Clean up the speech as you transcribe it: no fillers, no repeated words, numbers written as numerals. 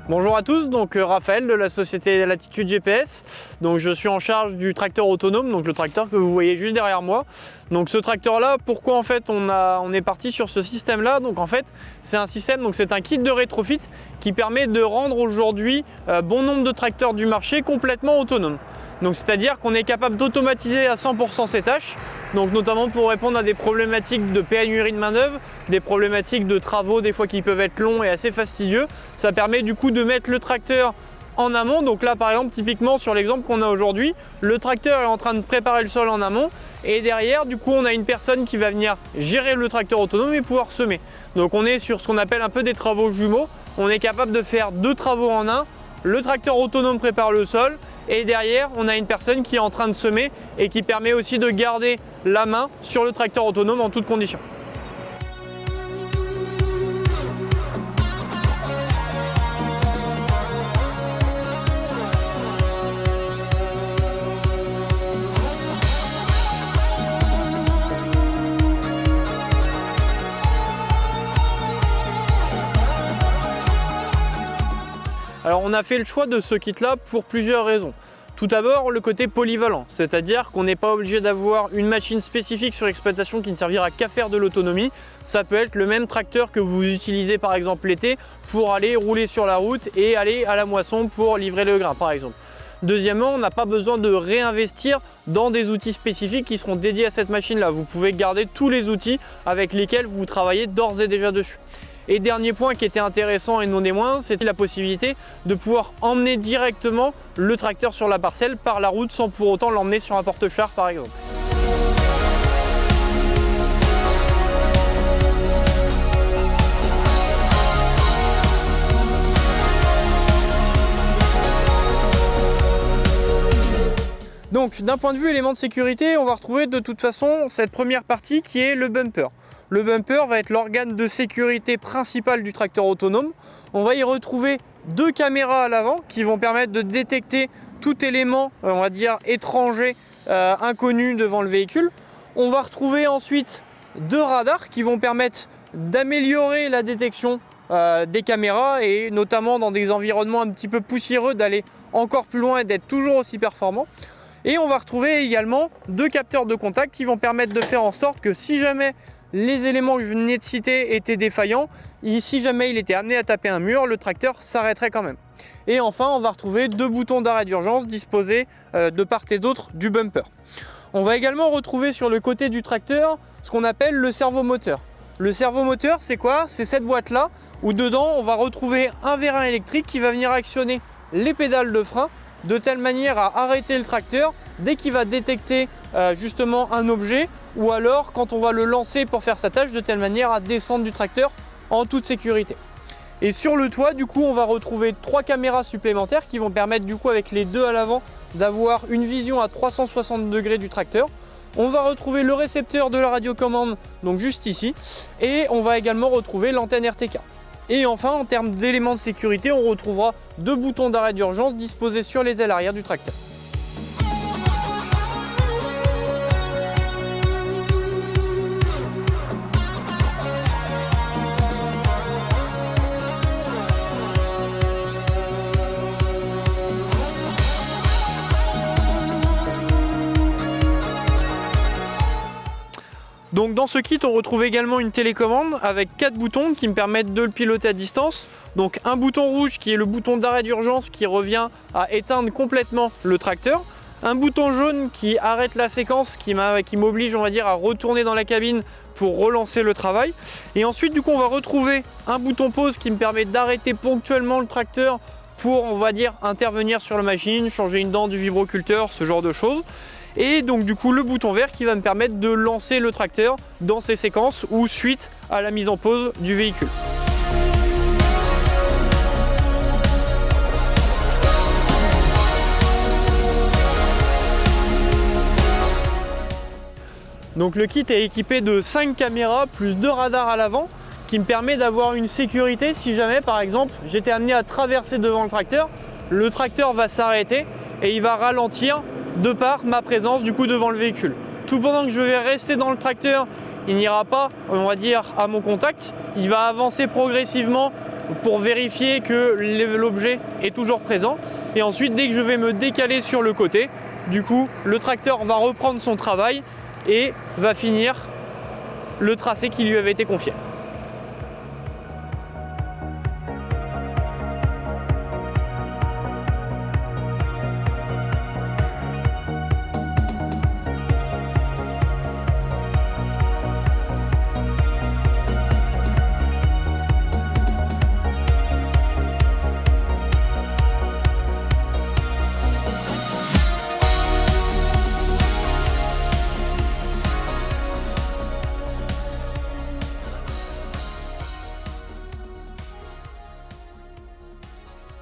Bonjour à tous, donc Raphaël de la société Latitude GPS. Donc je suis en charge du tracteur autonome, donc le tracteur que vous voyez juste derrière moi. Donc ce tracteur là, pourquoi en fait on est parti sur ce système là? Donc en fait c'est un système, donc c'est un kit de rétrofit qui permet de rendre aujourd'hui bon nombre de tracteurs du marché complètement autonomes. Donc c'est-à-dire qu'on est capable d'automatiser à 100% ces tâches, donc notamment pour répondre à des problématiques de pénurie de main-d'œuvre, des problématiques de travaux des fois qui peuvent être longs et assez fastidieux. Ça permet du coup de mettre le tracteur en amont. Donc là par exemple typiquement sur l'exemple qu'on a aujourd'hui, le tracteur est en train de préparer le sol en amont et derrière du coup on a une personne qui va venir gérer le tracteur autonome et pouvoir semer. Donc on est sur ce qu'on appelle un peu des travaux jumeaux. On est capable de faire deux travaux en un. Le tracteur autonome prépare le sol et derrière on a une personne qui est en train de semer et qui permet aussi de garder la main sur le tracteur autonome en toutes conditions. Alors on a fait le choix de ce kit là pour plusieurs raisons. Tout d'abord le côté polyvalent, c'est-à-dire qu'on n'est pas obligé d'avoir une machine spécifique sur l'exploitation qui ne servira qu'à faire de l'autonomie. Ça peut être le même tracteur que vous utilisez par exemple l'été pour aller rouler sur la route et aller à la moisson pour livrer le grain par exemple. Deuxièmement, on n'a pas besoin de réinvestir dans des outils spécifiques qui seront dédiés à cette machine-là. Vous pouvez garder tous les outils avec lesquels vous travaillez d'ores et déjà dessus. Et dernier point qui était intéressant et non des moindres, c'était la possibilité de pouvoir emmener directement le tracteur sur la parcelle par la route sans pour autant l'emmener sur un porte-char par exemple. Donc d'un point de vue élément de sécurité, on va retrouver de toute façon cette première partie qui est le bumper. Le bumper va être l'organe de sécurité principal du tracteur autonome. On va y retrouver deux caméras à l'avant qui vont permettre de détecter tout élément, on va dire, étranger, inconnu devant le véhicule. On va retrouver ensuite deux radars qui vont permettre d'améliorer la détection des caméras et notamment dans des environnements un petit peu poussiéreux d'aller encore plus loin et d'être toujours aussi performant. Et on va retrouver également deux capteurs de contact qui vont permettre de faire en sorte que si jamais les éléments que je venais de citer étaient défaillants, si jamais il était amené à taper un mur, le tracteur s'arrêterait quand même. Et enfin, on va retrouver deux boutons d'arrêt d'urgence disposés de part et d'autre du bumper. On va également retrouver sur le côté du tracteur ce qu'on appelle le servomoteur. Le servomoteur, c'est quoi? C'est cette boîte-là où dedans, on va retrouver un vérin électrique qui va venir actionner les pédales de frein de telle manière à arrêter le tracteur dès qu'il va détecter justement un objet ou alors quand on va le lancer pour faire sa tâche de telle manière à descendre du tracteur en toute sécurité. Et sur le toit du coup on va retrouver trois caméras supplémentaires qui vont permettre du coup avec les deux à l'avant d'avoir une vision à 360 degrés du tracteur. On va retrouver le récepteur de la radiocommande donc juste ici et on va également retrouver l'antenne RTK. Et enfin, en termes d'éléments de sécurité, on retrouvera deux boutons d'arrêt d'urgence disposés sur les ailes arrière du tracteur. Donc dans ce kit, on retrouve également une télécommande avec 4 boutons qui me permettent de le piloter à distance. Donc un bouton rouge qui est le bouton d'arrêt d'urgence qui revient à éteindre complètement le tracteur. Un bouton jaune qui arrête la séquence, qui m'oblige on va dire à retourner dans la cabine pour relancer le travail. Et ensuite du coup on va retrouver un bouton pause qui me permet d'arrêter ponctuellement le tracteur pour on va dire intervenir sur la machine, changer une dent du vibroculteur, ce genre de choses. Et donc du coup le bouton vert qui va me permettre de lancer le tracteur dans ses séquences ou suite à la mise en pause du véhicule. Donc le kit est équipé de 5 caméras plus 2 radars à l'avant qui me permet d'avoir une sécurité si jamais par exemple j'étais amené à traverser devant le tracteur. le tracteur va s'arrêter et il va ralentir de par ma présence du coup devant le véhicule. Tout pendant que je vais rester dans le tracteur, il n'ira pas, on va dire, à mon contact. Il va avancer progressivement pour vérifier que l'objet est toujours présent. Et ensuite, dès que je vais me décaler sur le côté, du coup, le tracteur va reprendre son travail et va finir le tracé qui lui avait été confié.